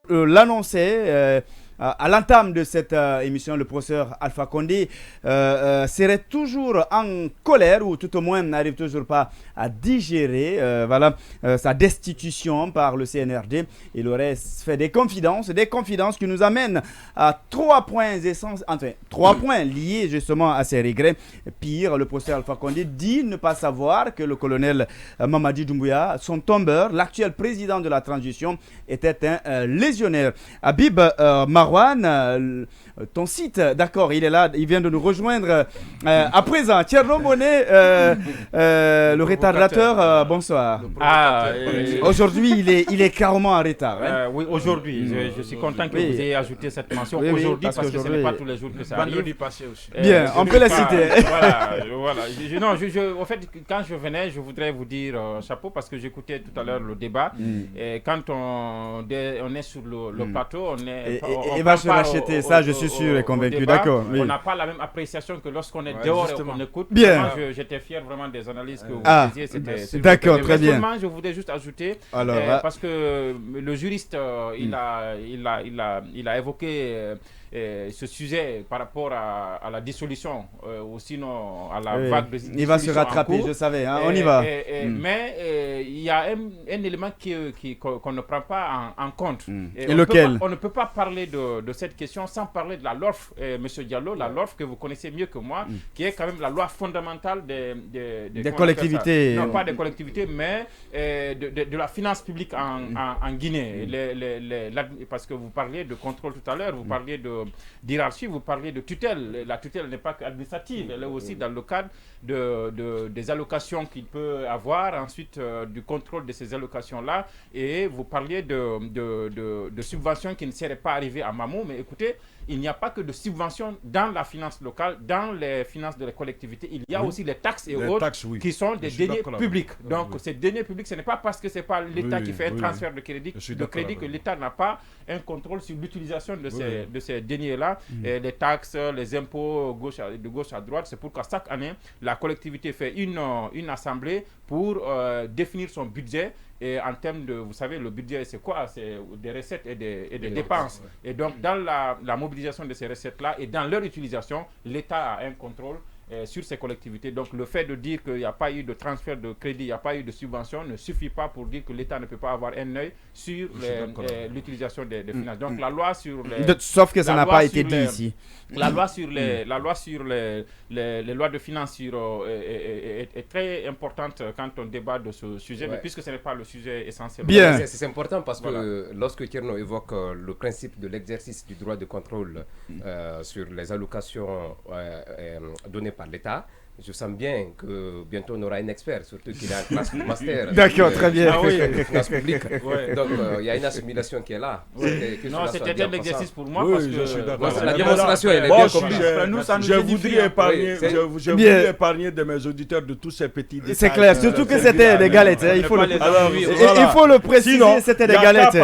l'annonçait à l'entame de cette émission, le professeur Alpha Condé serait toujours en colère ou tout au moins n'arrive toujours pas à digérer sa destitution par le CNRD. Il aurait fait des confidences qui nous amènent à 3 points essentiels, 3 points liés justement à ses regrets. Pire, le professeur Alpha Condé dit ne pas savoir que le colonel Mamadi Doumbouya, son tombeur, l'actuel président de la transition, était un légionnaire. Habib Marwan, ton site, d'accord, il est là, il vient de nous rejoindre à présent. Thierno Monet, le retardateur, bonsoir. Aujourd'hui, il est carrément en retard. Hein? Oui, aujourd'hui. Je suis content que vous ayez ajouté cette mention aujourd'hui parce que ce n'est pas tous les jours que ça arrive. Passé aussi. Bien, on peut la citer. Voilà. En fait, quand je venais, je voudrais vous dire chapeau parce que j'écoutais tout à l'heure le débat. Et quand on est sur le plateau, on va se racheter, ça je suis sûr et convaincu, d'accord. On n'a pas la même appréciation que lorsqu'on est dehors et qu'on écoute. Bien. J'étais fier vraiment des analyses que vous faisiez. D'accord, très bien. Je voudrais juste ajouter, parce que le juriste, il a évoqué ce sujet par rapport à la dissolution ou sinon à la vague de dissolution. Il va se rattraper, je savais, hein, on y va. Mais il y a un élément qu'on ne prend pas en compte. Et lequel? On ne peut pas parler de cette question sans parler de la LOLF, M. Diallo, la LOLF que vous connaissez mieux que moi, qui est quand même la loi fondamentale des collectivités. Non, pas des collectivités, mais de la finance publique en Guinée. Parce que vous parliez de contrôle tout à l'heure, vous parliez d'hierarchie, vous parliez de tutelle. La tutelle n'est pas administrative, elle est aussi dans le cadre des allocations qu'il peut avoir, ensuite du contrôle de ces allocations-là. Et vous parliez de subventions qui ne seraient pas arrivées à Mamou, mais écoutez, il n'y a pas que de subventions dans la finance locale, dans les finances de la collectivité. Il y a aussi les taxes et autres qui sont des deniers publics. Donc, ces deniers publics, ce n'est pas parce que ce n'est pas l'État qui fait un transfert de crédit que l'État n'a pas un contrôle sur l'utilisation de ces deniers-là. Les taxes, les impôts de gauche à droite. C'est pourquoi chaque année, la collectivité fait une assemblée pour définir son budget. Et en termes de, vous savez, le budget, c'est quoi? C'est des recettes et des dépenses. Et donc, dans la mobilisation de ces recettes-là et dans leur utilisation, l'État a un contrôle sur ces collectivités. Donc, le fait de dire qu'il n'y a pas eu de transfert de crédit, il n'y a pas eu de subvention, ne suffit pas pour dire que l'État ne peut pas avoir un œil sur l'utilisation des finances. Donc, la loi sur les... Sauf que ça n'a pas été dit ici. La loi sur les lois de finances est très importante quand on débat de ce sujet, mais puisque ce n'est pas le sujet essentiel. Bien. C'est important parce que lorsque Thierno évoque le principe de l'exercice du droit de contrôle sur les allocations données par l'État, je sens bien que bientôt on aura un expert, surtout qu'il a un master. D'accord, très bien. Finance publique. Donc il y a une assimilation qui est là. Non, c'était un exercice pour moi parce que la démonstration elle est bien comprise. Je voudrais épargner de mes auditeurs de tous ces petits détails. C'est clair, surtout que c'était des galettes. Il faut le préciser, c'était des galettes.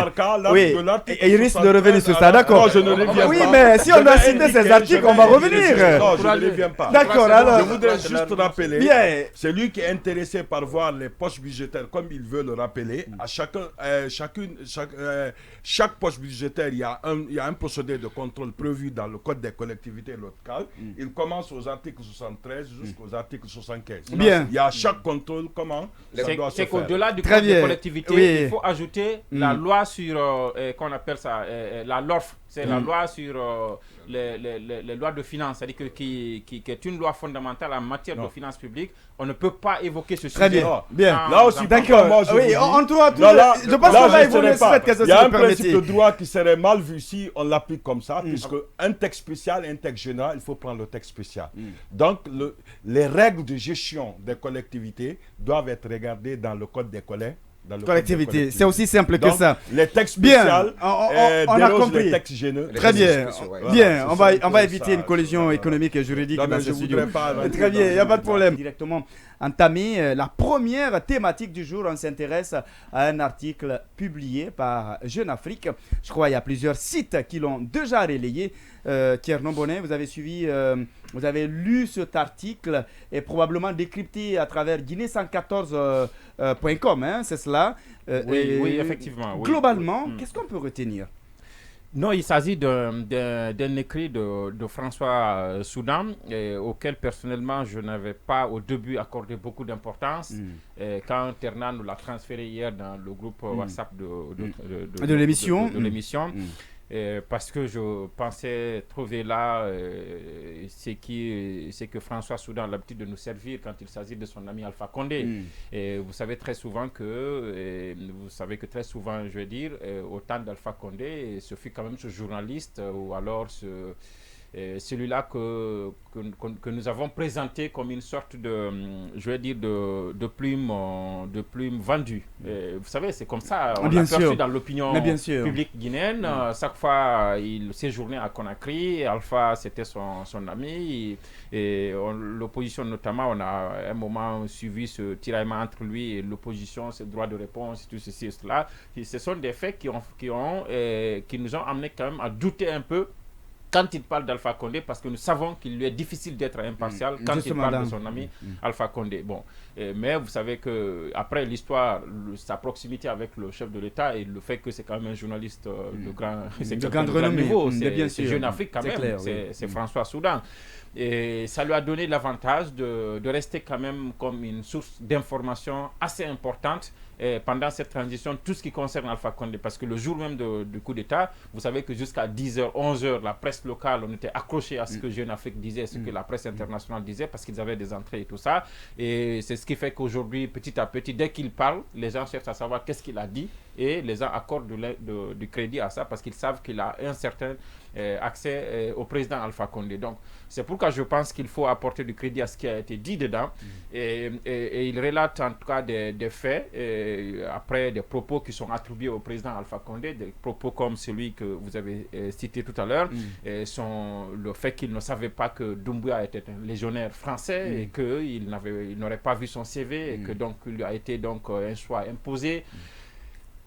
Oui, et il risque de revenir sur ça, d'accord. Je ne reviens pas. Oui, mais si on doit citer ces articles, on va revenir. Non, je ne reviens pas. D'accord, alors. Je voudrais juste rappeler, c'est lui qui est intéressé par voir les poches budgétaires, comme il veut le rappeler. À chaque poche budgétaire, il y a un procédé de contrôle prévu dans le Code des collectivités locales. Il commence aux articles 73 jusqu'aux articles 75. Bien. Il y a chaque contrôle, comment ça doit se faire. C'est qu'au-delà du Code des collectivités, il faut ajouter la loi sur, qu'on appelle ça, la LORF. C'est la loi sur les lois de finances, c'est-à-dire qui est une loi fondamentale en matière de finances publiques. On ne peut pas évoquer ce sujet. Très bien. Bien. Là aussi, d'accord. Oui, on trouve tout. Je pense qu'on va évoluer sur cette question. Il y a un principe de droit qui serait mal vu si on l'applique comme ça, puisque un texte spécial et un texte général, il faut prendre le texte spécial. Donc, les règles de gestion des collectivités doivent être regardées dans le Code des collectivités. C'est aussi simple que ça. Les textes spéciaux, on a compris. Les textes généraux. Très bien. Bien, on va éviter une collision économique et juridique dans ce studio. Très bien, il n'y a pas de problème. Directement entamer la première thématique du jour. On s'intéresse à un article publié par Jeune Afrique. Je crois qu'il y a plusieurs sites qui l'ont déjà relayé. Thierno Bonnet, vous avez suivi, vous avez lu cet article et probablement décrypté à travers Guinée114.com, c'est cela. Oui, effectivement. Globalement, qu'est-ce qu'on peut retenir? Non, il s'agit d'un écrit de François Soudan, auquel personnellement je n'avais pas au début accordé beaucoup d'importance. Quand Ternan nous l'a transféré hier dans le groupe WhatsApp de l'émission. Parce que je pensais trouver là ce que François Soudan a l'habitude de nous servir quand il s'agit de son ami Alpha Condé. Et vous savez très souvent que, je veux dire, au temps d'Alpha Condé, ce fut quand même ce journaliste ou alors celui-là que nous avons présenté comme une sorte de, je vais dire, de plume vendue. Vous savez, c'est comme ça, on l'a perçu dans l'opinion publique guinéenne. Chaque fois, il séjournait à Conakry, Alpha, c'était son ami. Et l'opposition, notamment, on a à un moment suivi ce tiraillement entre lui et l'opposition, ce droit de réponse, tout ceci et cela. Et ce sont des faits qui nous ont amené quand même à douter un peu quand il parle d'Alpha Condé, parce que nous savons qu'il lui est difficile d'être impartial quand il parle de son ami Alpha Condé. Bon, mais vous savez qu'après l'histoire, sa proximité avec le chef de l'État et le fait que c'est quand même un journaliste de grand niveau, c'est Jeune Afrique quand même, c'est François Soudan. Et ça lui a donné l'avantage de rester quand même comme une source d'information assez importante pendant cette transition, tout ce qui concerne Alpha Condé. Parce que le jour même du coup d'État, vous savez que jusqu'à 10h, 11h, la presse locale, on était accroché à ce que Jeune Afrique disait, ce que la presse internationale disait, parce qu'ils avaient des entrées et tout ça. Et c'est ce qui fait qu'aujourd'hui, petit à petit, dès qu'il parle, les gens cherchent à savoir qu'est-ce qu'il a dit et les gens accordent du crédit à ça parce qu'ils savent qu'il a un certain accès au président Alpha Condé. Donc, c'est pourquoi je pense qu'il faut apporter du crédit à ce qui a été dit dedans. Et il relate en tout cas des faits, après des propos qui sont attribués au président Alpha Condé, des propos comme celui que vous avez cité tout à l'heure, le fait qu'il ne savait pas que Doumbouya était un légionnaire français et qu'il n'aurait pas vu son CV et que donc il lui a été donc un choix imposé.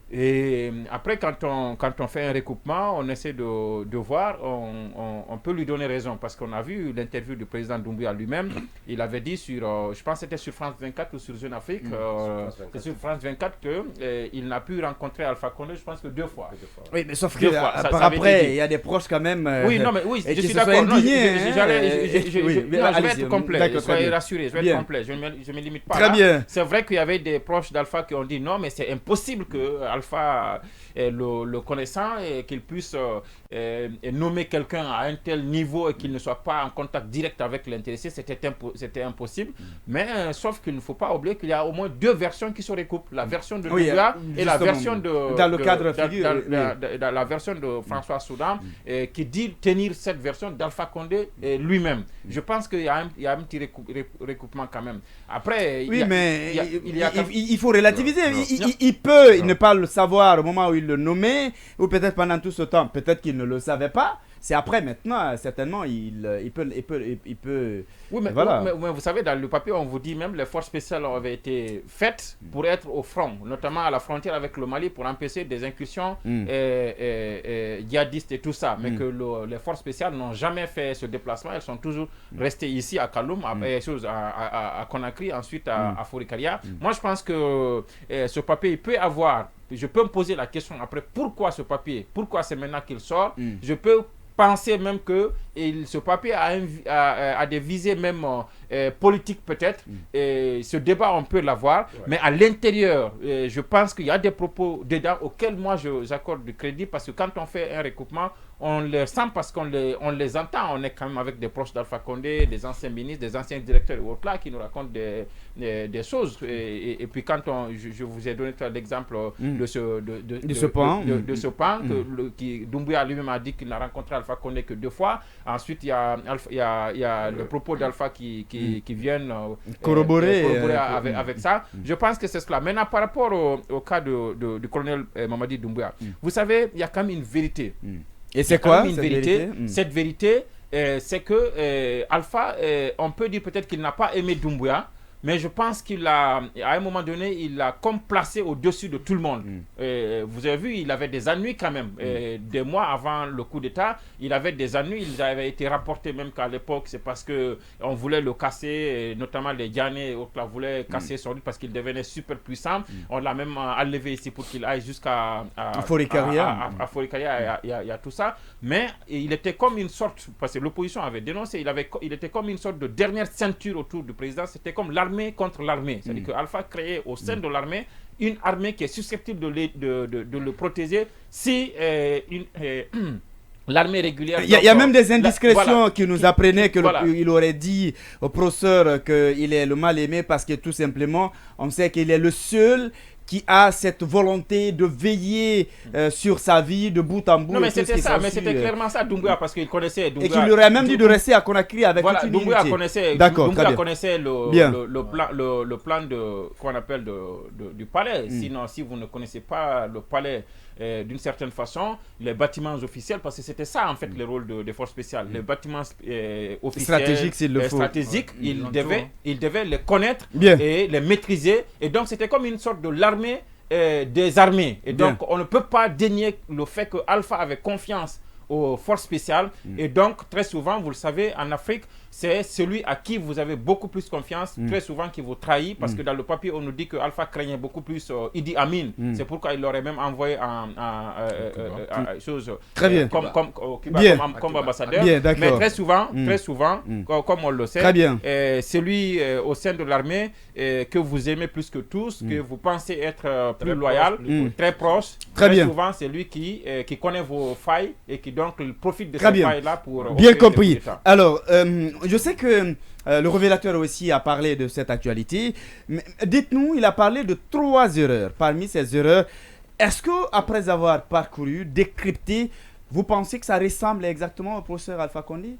Et après, quand on fait un recoupement, on essaie de voir, on peut lui donner raison, parce qu'on a vu l'interview du président Doumbouya lui-même. Il avait dit sur, je pense que c'était sur France 24 ou sur Jeune Afrique, c'est sur France 24 qu'il n'a pu rencontrer Alpha Condé, je pense que 2 fois. Oui, mais sauf que par après, il y a des proches quand même. Oui, non, mais oui, je suis d'accord. Je vais être complet, soyez rassurés, je vais être complet, je ne me limite pas. Très bien. C'est vrai qu'il y avait des proches d'Alpha qui ont dit non, mais c'est impossible que Alpha, le connaissant, et qu'il puisse nommer quelqu'un à un tel niveau et qu'il ne soit pas en contact direct avec l'intéressé, c'était impossible. Mais sauf qu'il ne faut pas oublier qu'il y a au moins 2 versions qui se recoupent, la version de Doumbouya et la version la version de François Soudan, qui dit tenir cette version d'Alpha Condé lui-même. Je pense qu'il y a un petit recoupement quand même. Après, il faut relativiser. Il ne peut pas le savoir au moment où il le nommait, ou peut-être pendant tout ce temps. Peut-être qu'il ne le savait pas. C'est après, maintenant, certainement, il peut. Oui, mais, voilà. mais vous savez, dans le papier, on vous dit même les forces spéciales avaient été faites pour être au front, notamment à la frontière avec le Mali, pour empêcher des incursions djihadistes et tout ça. Mais que les forces spéciales n'ont jamais fait ce déplacement. Elles sont toujours restées ici à Kaloum, à Conakry, ensuite à Fourikaria. Moi, je pense que ce papier, il peut avoir. Je peux me poser la question après, pourquoi ce papier? Pourquoi c'est maintenant qu'il sort? Je peux penser même que ce papier a des visées même politiques peut-être. Ce débat, on peut l'avoir. Mais à l'intérieur, je pense qu'il y a des propos dedans auxquels moi j'accorde du crédit, parce que quand on fait un recoupement, on les sent parce qu'on les entend. On est quand même avec des proches d'Alpha Condé, des anciens ministres, des anciens directeurs et autres là qui nous racontent des choses. Et puis quand je vous ai donné l'exemple de ce pan, que Doumbouya lui-même a dit qu'il n'a rencontré Alpha Condé que 2 fois. Ensuite, il y a le propos d'Alpha qui viennent corroborer avec ça. Je pense que c'est cela. Maintenant, par rapport au cas du colonel Mamadi Doumbouya, vous savez, il y a quand même une vérité. Et c'est quoi cette vérité? Cette vérité, c'est que Alpha, on peut dire peut-être qu'il n'a pas aimé Doumbouya, mais je pense à un moment donné, il l'a comme placé au-dessus de tout le monde. Vous avez vu, il avait des ennuis quand même. Des mois avant le coup d'État, il avait des ennuis. Il avait été rapporté même qu'à l'époque, c'est parce qu'on voulait le casser, notamment les Ghanais et autres là voulaient casser son lui parce qu'il devenait super puissant. On l'a même enlevé ici pour qu'il aille jusqu'à Forêt-Carrière. À Forêt-Carrière, il y a tout ça. Mais il était comme une sorte, parce que l'opposition avait dénoncé, il était comme une sorte de dernière ceinture autour du président. C'était comme l'armée contre l'armée. C'est-à-dire qu'Alpha créait au sein de l'armée une armée qui est susceptible de le protéger si l'armée régulière... Il y a même des indiscrétions qui nous apprenaient qu'il aurait dit au professeur qu'il est le mal-aimé parce que tout simplement, on sait qu'il est le seul qui a cette volonté de veiller sur sa vie de bout en bout. Non, mais c'était ça, mais c'était clairement ça, Doumbouya, parce qu'il connaissait Doumbouya. Et qu'il lui aurait même dit de rester à Conakry avec toute une Doumbouya unité. connaissait le plan qu'on appelle du palais. Sinon, si vous ne connaissez pas le palais d'une certaine façon, les bâtiments officiels, parce que c'était ça en fait le rôle des forces spéciales, les bâtiments officiels, stratégiques s'il le faut. Stratégiques, il devait les connaître et les maîtriser. Et donc c'était comme une sorte de l'armée des armées. Et donc on ne peut pas dénier le fait que Alpha avait confiance aux forces spéciales. Et donc très souvent, vous le savez, en Afrique, c'est celui à qui vous avez beaucoup plus confiance, très souvent qui vous trahit, parce que dans le papier, on nous dit que Alpha craignait beaucoup plus Idi Amin. C'est pourquoi il l'aurait même envoyé comme ambassadeur. Mais très souvent, comme on le sait, c'est lui au sein de l'armée que vous aimez plus que tous, que vous pensez être plus loyal, très proche. Très souvent, c'est lui qui connaît vos failles et qui donc profite de ces failles-là pour... Bien compris. Alors, je sais que le révélateur aussi a parlé de cette actualité. Mais dites-nous, il a parlé de 3 erreurs. Parmi ces erreurs, est-ce que après avoir parcouru, décrypté, vous pensez que ça ressemble exactement au professeur Alpha Condé?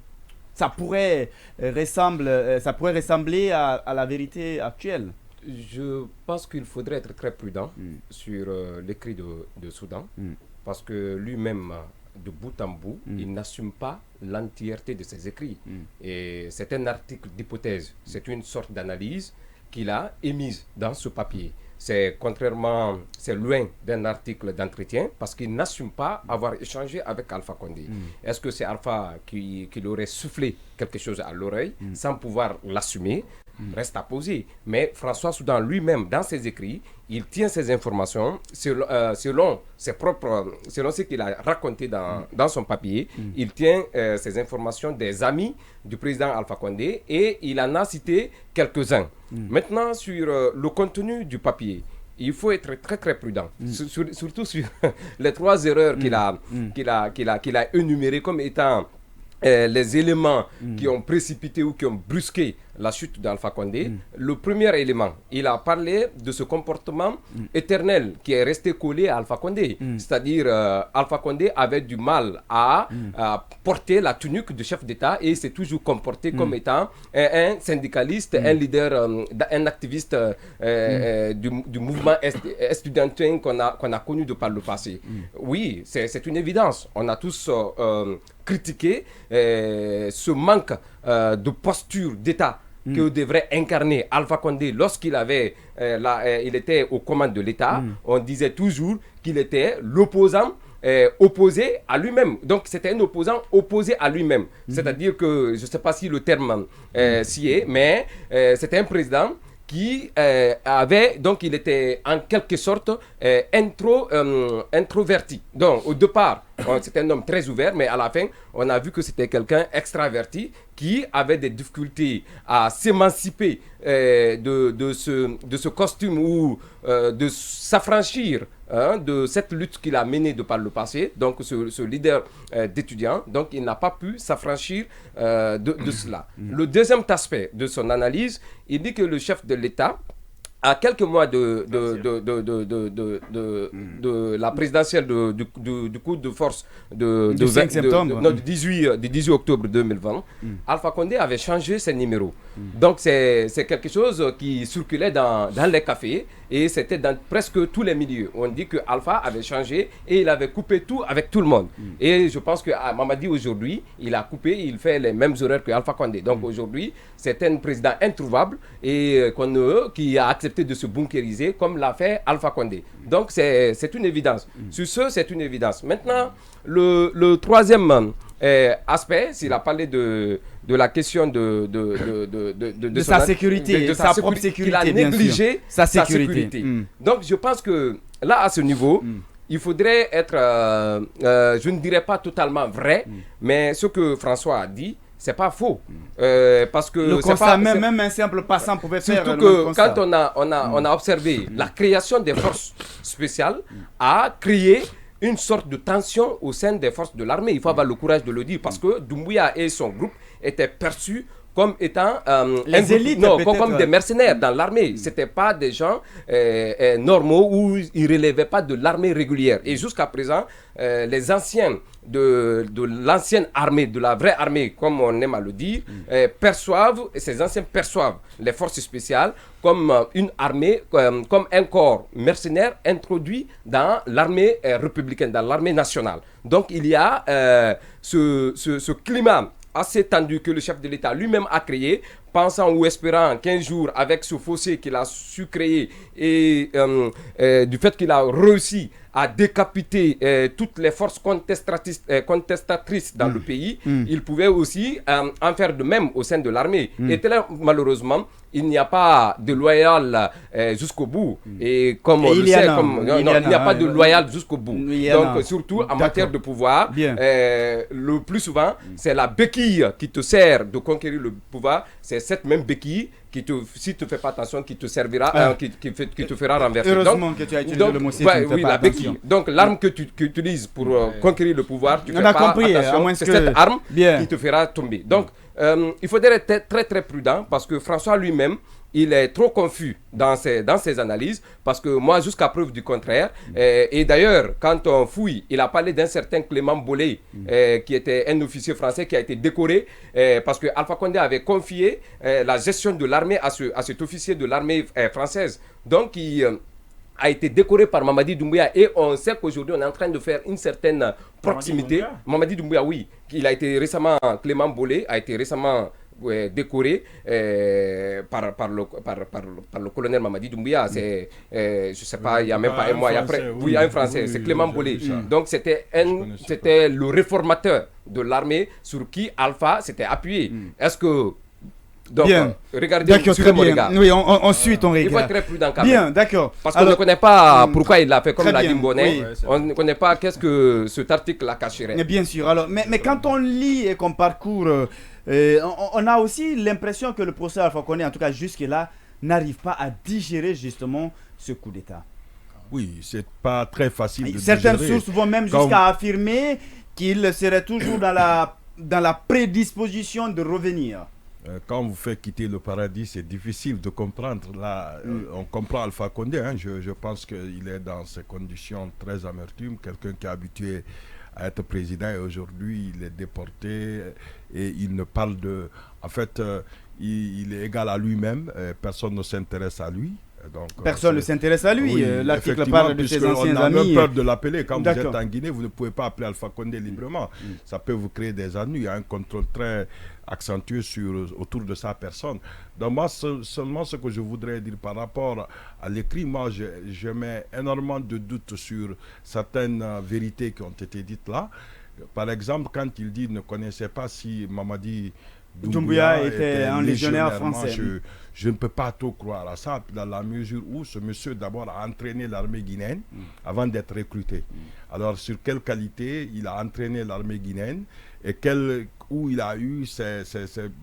Ça pourrait ressembler à la vérité actuelle? Je pense qu'il faudrait être très prudent sur l'écrit de Soudan, parce que lui-même, de bout en bout, il n'assume pas l'entièreté de ses écrits. Et c'est un article d'hypothèse, c'est une sorte d'analyse qu'il a émise dans ce papier. C'est loin d'un article d'entretien parce qu'il n'assume pas avoir échangé avec Alpha Condé. Est-ce que c'est Alpha qui l'aurait soufflé quelque chose à l'oreille sans pouvoir l'assumer? Reste à poser. Mais François Soudan lui-même, dans ses écrits, il tient ses informations selon ce qu'il a raconté dans son papier. Il tient ses informations des amis du président Alpha Condé et il en a cité quelques-uns. Maintenant, sur le contenu du papier, il faut être très très prudent, surtout sur les 3 erreurs qu'il a énumérées comme étant les éléments qui ont précipité ou qui ont brusqué la chute d'Alpha Condé. Le premier élément, il a parlé de ce comportement éternel qui est resté collé à Alpha Condé. C'est-à-dire, Alpha Condé avait du mal à porter la tunique de chef d'État et s'est toujours comporté comme étant un syndicaliste, un leader, un activiste du mouvement estudiantin qu'on a connu de par le passé. Oui, c'est une évidence. On a tous critiqué ce manque de posture d'État que devrait incarner Alpha Condé lorsqu'il il était aux commandes de l'État. On disait toujours qu'il était l'opposant opposé à lui-même. Donc c'était un opposant opposé à lui-même. C'est-à-dire que, je ne sais pas si le terme s'y est, mais c'était un président qui il était en quelque sorte introverti. Donc au départ, c'était un homme très ouvert, mais à la fin, on a vu que c'était quelqu'un extraverti qui avait des difficultés à s'émanciper de ce costume ou de s'affranchir de cette lutte qu'il a menée de par le passé, donc ce leader d'étudiants. Donc il n'a pas pu s'affranchir de cela. Le deuxième aspect de son analyse, il dit que le chef de l'État, à quelques mois de la présidentielle du coup de force du 5 septembre, du 18 octobre 2020, Alpha Condé avait changé ses numéros. Donc c'est quelque chose qui circulait dans les cafés Et c'était dans presque tous les milieux. On dit que Alpha avait changé et il avait coupé tout avec tout le monde. Et je pense que Mamadi aujourd'hui, il a coupé, il fait les mêmes horaires que Alpha Condé. Donc aujourd'hui, c'est un président introuvable et qui a accepté de se bunkériser comme l'a fait Alpha Condé. Donc c'est une évidence. Sur ce, c'est une évidence. Maintenant, le troisième aspect, s'il a parlé de la question de sa sécurité, de sa propre sécurité, qu'il a négligé sa sécurité. Donc je pense que là, à ce niveau, il faudrait être, je ne dirais pas totalement vrai, mais ce que François a dit, c'est pas faux. Parce que le constat, même un simple passant pouvait faire surtout que quand on a observé la création des forces spéciales a créé une sorte de tension au sein des forces de l'armée. Il faut avoir le courage de le dire parce que Doumbouya et son groupe étaient perçus comme étant les élites, comme des mercenaires dans l'armée. Ce n'étaient pas des gens normaux ou ils ne relevaient pas de l'armée régulière. Et jusqu'à présent, les anciens de l'ancienne armée, de la vraie armée, comme on aime à le dire, ces anciens perçoivent les forces spéciales comme une armée, comme un corps mercenaire introduit dans l'armée républicaine, dans l'armée nationale. Donc il y a ce climat assez tendu que le chef de l'État lui-même a créé, pensant ou espérant qu'un jour, avec ce fossé qu'il a su créer et du fait qu'il a réussi à décapiter toutes les forces contestatrices dans le pays, il pouvait aussi en faire de même au sein de l'armée. Et malheureusement, il n'y a pas de loyal jusqu'au bout. Et comme on le sait, il n'y a pas de loyal jusqu'au bout. Donc, surtout en matière de pouvoir, le plus souvent, c'est la béquille qui te sert de conquérir le pouvoir. C'est cette même béquille qui si tu ne fais pas attention, qui te servira, qui te fera renverser. Heureusement que tu as utilisé le mot si tu ne fais pas attention. Donc l'arme que tu utilises pour conquérir le pouvoir, tu ne fais pas attention, c'est cette arme qui te fera tomber. Donc il faudrait être très très prudent parce que François lui-même, il est trop confus dans ses analyses parce que moi, jusqu'à preuve du contraire, et d'ailleurs, quand on fouille, il a parlé d'un certain Clément Bolé, qui était un officier français qui a été décoré parce que Alpha Condé avait confié la gestion de l'armée à cet officier de l'armée française. Donc, il a été décoré par Mamadi Doumbouya et on sait qu'aujourd'hui, on est en train de faire une certaine proximité. Mamadi Doumbouya, oui. Il a été récemment, Clément Bolé a été récemment décoré par le colonel Mamadi Doumbouya. C'est, je ne sais pas, il n'y a même pas un mois après. Oui, il y a un Français, c'est Clément Bolé. Donc c'était le réformateur de l'armée sur qui Alpha s'était appuyé. Est-ce que... Donc, regardez sur mon regard. Oui, on suit ton regard. Il faut être très prudent quand même. Bien, d'accord. Parce qu'on ne connaît pas pourquoi il l'a fait comme l'a dit Oui. Bonnet. On ne connaît pas qu'est-ce que cet article a cacherait. Bien sûr. Alors, mais quand on lit et qu'on parcourt, on a aussi l'impression que le procès Alpha Condé, en tout cas jusque-là, n'arrive pas à digérer justement ce coup d'État. Oui, c'est pas très facile de Certaines digérer. sources vont même jusqu'à affirmer qu'il serait toujours dans la prédisposition de revenir. Quand vous faites quitter le paradis, c'est difficile de comprendre. Là, on comprend Alpha Condé. Je pense qu'il est dans ces conditions très amertumes. Quelqu'un qui est habitué à être président et aujourd'hui, il est déporté et il ne parle de... En fait, il est égal à lui-même. Personne ne s'intéresse à lui. Donc, personne ne s'intéresse à lui. Oui, l'article parle de ses anciens on a amis. même peur de l'appeler. Quand vous êtes en Guinée, vous ne pouvez pas appeler Alpha Condé librement. Ça peut vous créer des ennuis. Il y a un contrôle très accentué autour de sa personne. Donc moi, seulement ce que je voudrais dire par rapport à l'écrit, moi, je mets énormément de doutes sur certaines vérités qui ont été dites là. Par exemple, quand il dit qu'il ne connaissait pas si Mamadi Doumbouya était un légionnaire français. Je ne peux pas trop croire à ça, dans la mesure où ce monsieur d'abord a entraîné l'armée guinéenne avant d'être recruté. Alors sur quelle qualité il a entraîné l'armée guinéenne et où il a eu ses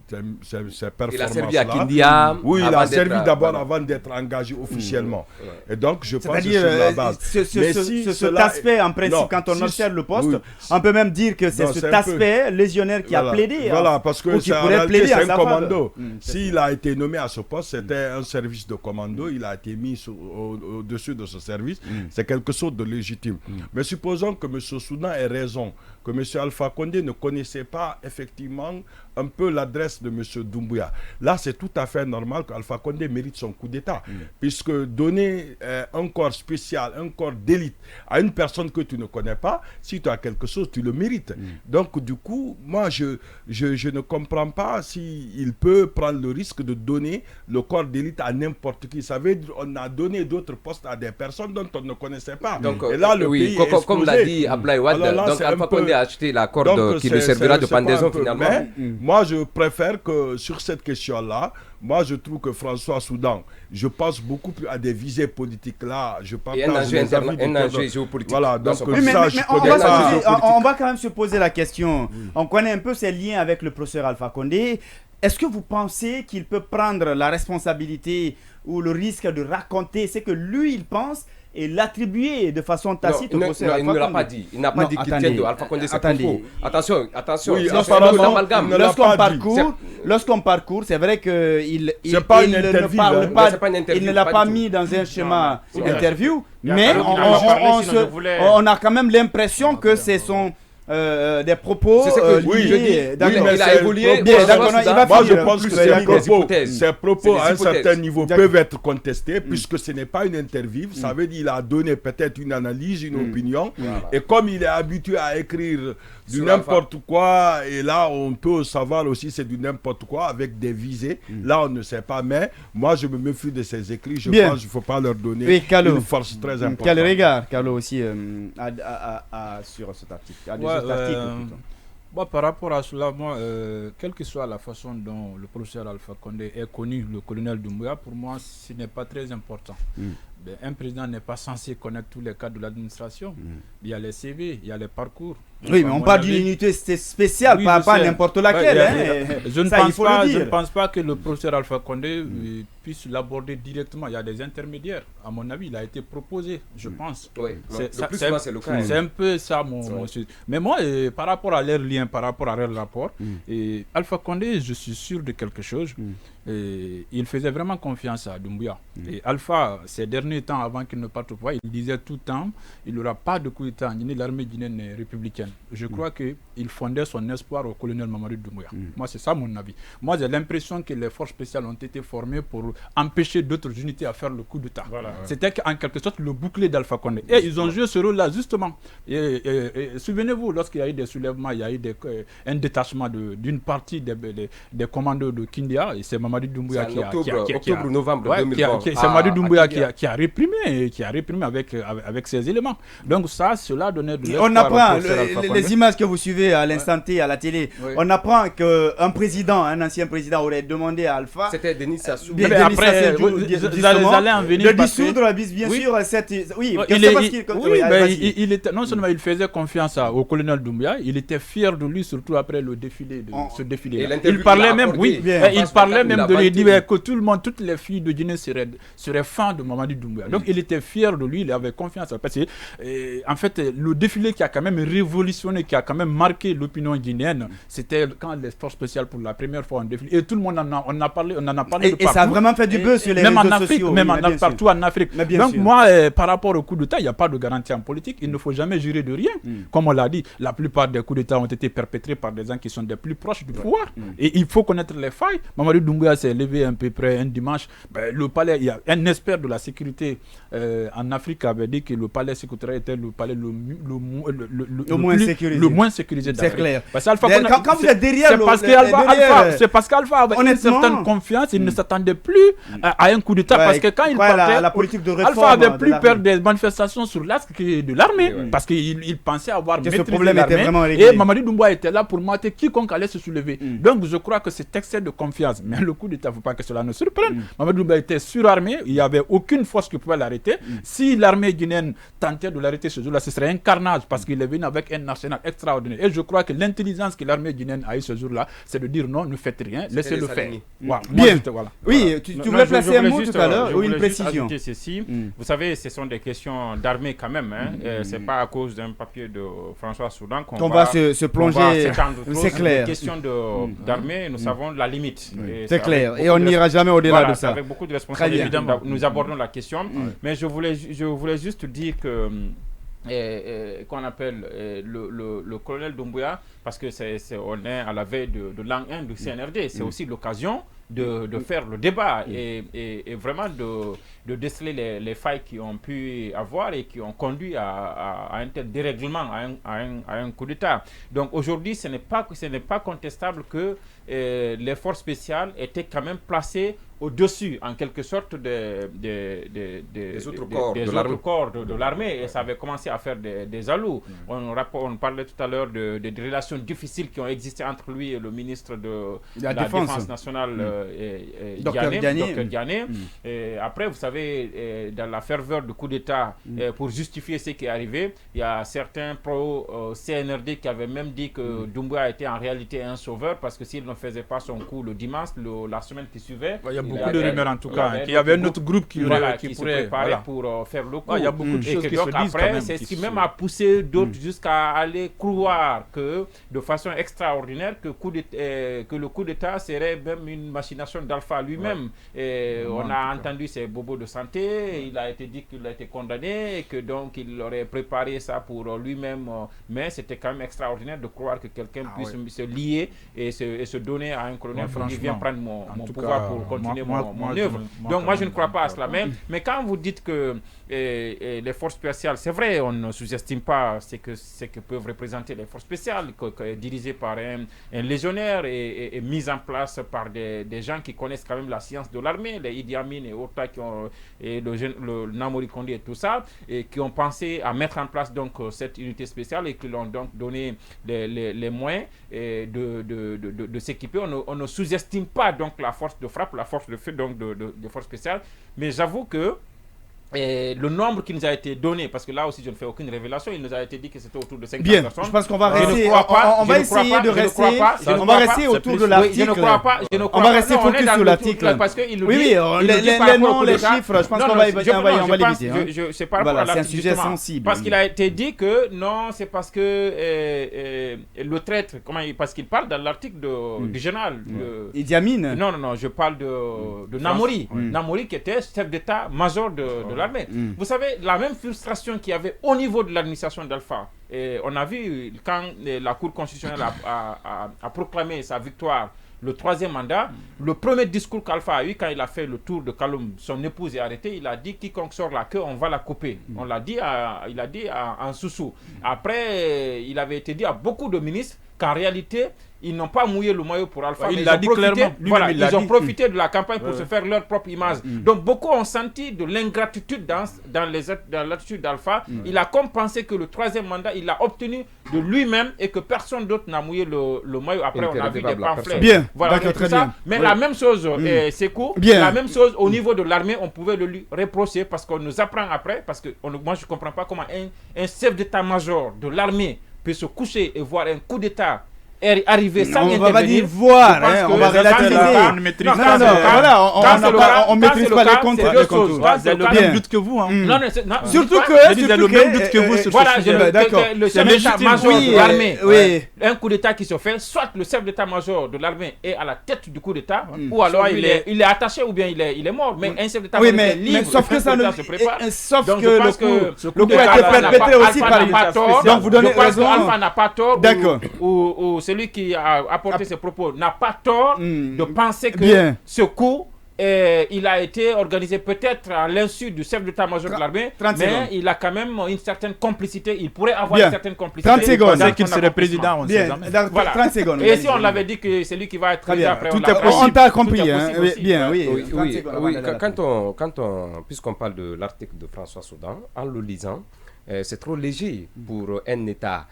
performances-là. Il a servi à Kindia. Oui, il a servi d'abord avant d'être engagé officiellement. Et donc, je pense que c'est sur la base. Cet aspect, en principe, quand on observe le poste, on peut même dire que c'est cet aspect légionnaire qui a plaidé. Voilà, parce que c'est un commando. S'il a été nommé à ce poste, c'était un service de commando. Il a été mis au-dessus de ce service. C'est quelque chose de légitime. Mais supposons que M. Soudan ait raison, que M. Alpha Condé ne connaissait pas effectivement un peu l'adresse de M. Doumbouya. Là, c'est tout à fait normal qu'Alpha Condé mérite son coup d'État. Puisque donner un corps spécial, un corps d'élite à une personne que tu ne connais pas, si tu as quelque chose, tu le mérites. Donc, du coup, moi, je ne comprends pas s'il peut prendre le risque de donner le corps d'élite à n'importe qui. Ça veut dire qu'on a donné d'autres postes à des personnes dont on ne connaissait pas. Donc, et là, le pays est comme l'a dit Ablaye Wade, donc Alpha Condé a acheté la corde qui lui servira de pendaison finalement. Mais moi, je préfère que sur cette question-là, moi, je trouve que François Soudan, je pense beaucoup plus à des visées politiques là. Je parle un enjeu géopolitique. Voilà, donc on va quand même se poser la question. On connaît un peu ses liens avec le professeur Alpha Condé. Est-ce que vous pensez qu'il peut prendre la responsabilité ou le risque de raconter ce que lui, il pense et l'attribuer de façon tacite au professeur Alpha Condé? Il ne l'a pas dit. Il n'a pas dit qu'il tient de Alpha Condé, c'est faux. Attention, oui, lorsqu'on parcourt, c'est vrai qu'il ne l'a pas mis dans un schéma d'interview, mais on a quand même l'impression que c'est son... des propos il a évolué. Moi je pense que ces propos à un certain niveau peuvent être contestés puisque ce n'est pas une interview. Ça veut dire qu'il a donné peut-être une analyse, une opinion, et comme il est habitué à écrire du n'importe quoi, et là on peut savoir aussi c'est du n'importe quoi avec des visées, là on ne sait pas, mais moi je me méfie de ces écrits. Je pense qu'il ne faut pas leur donner une force très importante. Quel regard Carlo aussi sur cet article? Par rapport à cela, moi, quelle que soit la façon dont le professeur Alpha Condé est connu, le colonel Doumbouya, pour moi, ce n'est pas très important. Un président n'est pas censé connaître tous les cas de l'administration. Il y a les CV, il y a les parcours. Oui, mais on parle d'une unité spéciale, pas n'importe laquelle. Je ne pense pas que le professeur Alpha Condé puisse l'aborder directement. Il y a des intermédiaires. À mon avis, il a été proposé, je pense. C'est le cas. C'est un peu ça mon... Mais moi, par rapport à leur lien, par rapport à leur rapport, Alpha Condé, je suis sûr de quelque chose. Il faisait vraiment confiance à Doumbouya. Et Alpha, ces derniers temps, avant qu'il ne parte au pouvoir, il disait tout le temps, il n'y aura pas de coup d'État en Guinée, l'armée guinéenne est républicaine. Je crois qu'il fondait son espoir au colonel Mamadou Doumbouya. Moi, c'est ça mon avis. Moi, j'ai l'impression que les forces spéciales ont été formées pour empêcher d'autres unités à faire le coup d'État. C'était en quelque sorte le bouclier d'Alpha Condé. Et ils ont joué ce rôle-là, justement. Et souvenez-vous, lorsqu'il y a eu des soulèvements, il y a eu un détachement d'une partie des commandos de Kindia, et c'est Mamadou Doumbouya qui a... octobre-novembre 2020. C'est Mamadou Doumbouya qui a réprimé avec ces éléments. Donc cela donnait de l'espoir. On apprend, les images que vous suivez à l'instant T à la télé, on apprend qu'un président, un ancien président aurait demandé à Alpha... C'était Denis Sassou. Vous allez en venir de dissoudre, bien sûr, cette... Oui, non seulement il faisait confiance au colonel Doumbouya, il était fier de lui, surtout après le défilé. Il parlait même de lui dire que tout le monde, toutes les filles de Guinée seraient fans de Mamadou Doumbouya. Donc il était fier de lui, il avait confiance. Parce que, en fait, le défilé qui a quand même révolutionné, qui a quand même marqué l'opinion guinéenne, c'était quand les forces spéciales pour la première fois ont défilé. Et tout le monde en a parlé de partout. Et ça a vraiment fait du buzz sur les réseaux sociaux. Même partout en Afrique. Donc moi, par rapport au coup d'État, il n'y a pas de garantie en politique. Il ne faut jamais jurer de rien. Comme on l'a dit, la plupart des coups d'État ont été perpétrés par des gens qui sont des plus proches du pouvoir. Et il faut connaître les failles. Mamadou Doumbouya s'est levé à peu près un dimanche. Le palais, il y a un expert de la sécurité en Afrique avait dit que le palais sécuritaire était le palais le moins sécurisé d'Afrique. C'est clair. Parce Alpha, quand vous êtes derrière, c'est parce qu'Alpha avait une certaine confiance. Il ne s'attendait plus à un coup d'État. Parce que quand il partait, la politique de réforme, Alpha avait plus peur des manifestations sur l'Est que de l'armée. Parce qu'il pensait avoir maîtrisé l'armée. Et Mamadou Doumbouya était là pour mater quiconque allait se soulever. Donc je crois que c'est excès de confiance. Mais le coup d'État, il ne faut pas que cela ne surprenne. Mamadou Doumbouya était surarmé. Il n'y avait aucune force qui pouvait l'arrêter. Si l'armée guinéenne tentait de l'arrêter ce jour-là, ce serait un carnage parce qu'il est venu avec un arsenal extraordinaire. Et je crois que l'intelligence que l'armée guinéenne a eu ce jour-là, c'est de dire non, ne faites rien, laissez-le faire. Bien. Oui, tu voulais placer un mot tout à l'heure ou une précision. Vous savez, ce sont des questions d'armée quand même. C'est pas à cause d'un papier de François Soudan qu'on va se plonger. C'est clair. Les questions d'armée, nous savons la limite. C'est clair. Et on n'ira jamais au-delà de ça. Avec beaucoup de responsabilité, nous abordons la question. Mais je voulais juste dire que qu'on appelle le colonel Doumbouya, parce que on est à la veille de l'an 1 du CNRD. C'est aussi l'occasion de faire le débat et vraiment de déceler les failles qui ont pu avoir et qui ont conduit à un tel dérèglement, à un coup d'État. Donc aujourd'hui, ce n'est pas contestable que les forces spéciales étaient quand même placées au-dessus, en quelque sorte, des autres corps de l'armée. Et ça avait commencé à faire des alous. On parlait tout à l'heure des relations difficiles qui ont existé entre lui et le ministre de la Défense nationale, Dr Diané. Et après, vous savez, dans la ferveur du coup d'État, pour justifier ce qui est arrivé, il y a certains pro-CNRD qui avaient même dit que Doumbouya était en réalité un sauveur, parce que s'il ne faisait pas son coup le dimanche, la semaine qui suivait, il y a beaucoup de rumeurs en tout cas, qu'il y avait un autre groupe qui pourrait se préparer pour faire le coup. Il y a beaucoup de choses qui donc se disent après, quand même. C'est ce qui même a poussé d'autres jusqu'à aller croire que, de façon extraordinaire, que le coup d'État serait même une machination d'Alpha lui-même. On a entendu ses bobos de santé, il a été dit qu'il a été condamné et que donc il aurait préparé ça pour lui-même. Mais c'était quand même extraordinaire de croire que quelqu'un puisse se lier et se donner à un colonel qui vient prendre mon pouvoir pour continuer mon œuvre. Donc moi je ne crois pas à cela. Mais quand vous dites que les forces spéciales, c'est vrai, on ne sous-estime pas ce que peuvent représenter les forces spéciales, dirigées par un légionnaire et mises en place par des gens qui connaissent quand même la science de l'armée, les Idi Amin et autres, et le Namori Kondé et tout ça, et qui ont pensé à mettre en place donc cette unité spéciale et qui l'ont donc donné les moyens de s'équiper. On ne sous-estime pas donc la force de frappe, la force de feu donc des forces spéciales, mais j'avoue que le nombre qui nous a été donné, parce que là aussi je ne fais aucune révélation, il nous a été dit que c'était autour de 50 personnes. Je pense qu'on va rester, on va essayer de rester, on va rester autour de l'article. Je ne crois pas. On va rester focus sur l'article. Parce qu'il nous dit, les noms, les chiffres, je pense qu'on va les visiter. C'est par rapport à l'article. C'est un sujet sensible. Parce qu'il a été dit que non, c'est parce que le traître, parce qu'il parle dans l'article du général. Idi Amin. Non, je parle de Namori. Namori qui était chef d'état-major de l'armée. Vous savez, la même frustration qu'il y avait au niveau de l'administration d'Alpha, et on a vu quand la Cour constitutionnelle a proclamé sa victoire, le 3e mandat, le premier discours qu'Alpha a eu quand il a fait le tour de Kaloum, son épouse est arrêtée, il a dit quiconque sort la queue, on va la couper. On l'a dit, il a dit en Soussou. Après, il avait été dit à beaucoup de ministres qu'en réalité, ils n'ont pas mouillé le maillot pour Alpha. Il l'a dit clairement. Ils ont profité de la campagne pour se faire leur propre image. Donc beaucoup ont senti de l'ingratitude dans l'attitude d'Alpha. Il a comme pensé que le 3e mandat, il l'a obtenu de lui-même et que personne d'autre n'a mouillé le maillot. Après, on a vu des pamphlets. Bien, voilà, très bien. Mais la même chose, Sekou, la même chose au niveau de l'armée, on pouvait le lui reprocher parce qu'on nous apprend après, parce que moi je ne comprends pas comment un chef d'état-major de l'armée peut se coucher et voir un coup d'état arriver sans intervenir. On va pas dire voir, on va relativiser. On ne maîtrise pas. Voilà, on ne maîtrise pas les comptes. C'est le même doute que vous. Surtout que c'est le même doute que vous sur ce sujet. D'accord. Le chef d'état-major de l'armée, un coup d'état qui se fait, soit le chef d'état-major de l'armée est à la tête du coup d'état, ou alors il est attaché ou bien il est mort. Mais un chef d'état-major est libre. Sauf que ça ne se prépare. Sauf que le coup a été perpétré aussi par. Donc vous donnez raison. Alpha n'a pas tort. D'accord. Ou celui qui a apporté ces propos n'a pas tort de penser que ce coup, il a été organisé peut-être à l'insu du chef d'état-major de l'armée, mais il a quand même une certaine complicité. Il pourrait avoir une certaine complicité. 30 secondes. C'est qu'il serait président, on sait jamais. Voilà. 30 secondes. Et si on l'avait dit que c'est lui qui va être président après, on t'a compris. Bien, oui. Puisqu'on parle de l'article de François Soudan, en le lisant, c'est trop léger pour un État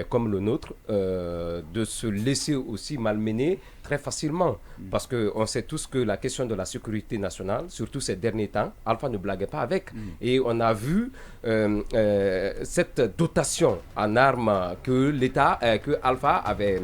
comme le nôtre, de se laisser aussi malmener très facilement. Parce qu'on sait tous que la question de la sécurité nationale, surtout ces derniers temps, Alpha ne blaguait pas avec. Et on a vu cette dotation en armes que l'État, que Alpha avait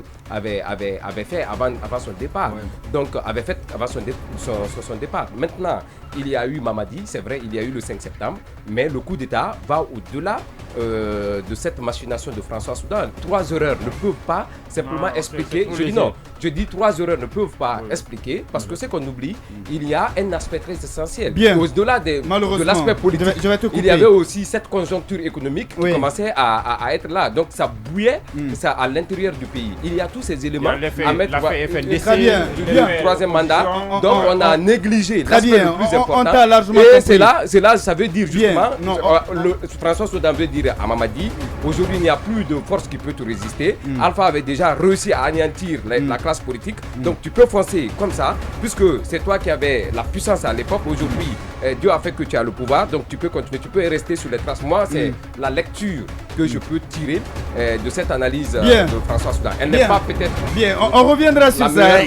fait avant son départ. Donc, avait fait avant son départ. Maintenant, il y a eu Mamadi, c'est vrai, il y a eu le 5 septembre, mais le coup d'État va au-delà de cette machination de François Soudan. 3 erreurs ne peuvent pas simplement expliquer. Je dis non, je dis 3 erreurs ne peuvent pas expliquer parce que c'est qu'on oublie, il y a un aspect très essentiel. Au-delà de l'aspect politique, il y avait aussi cette conjoncture économique qui commençait à être là. Donc ça bouillait ça à l'intérieur du pays. Il y a tous ces éléments à mettre du troisième mandat. Donc on a négligé l'aspect le plus important. Et c'est là, ça veut dire justement, François Soudan veut dire à Mamadi, aujourd'hui il n'y a plus de force qui peut te résister. Alpha avait déjà réussi à anéantir la classe politique. Donc tu peux foncer comme ça, puisque c'est toi qui avais la puissance à l'époque. Aujourd'hui, Dieu a fait que tu as le pouvoir, donc tu peux continuer, tu peux rester sur les traces. Moi, c'est la lecture que je peux tirer de cette analyse de François Soudan. Elle n'est pas peut-être... Bien, on reviendra sur ça.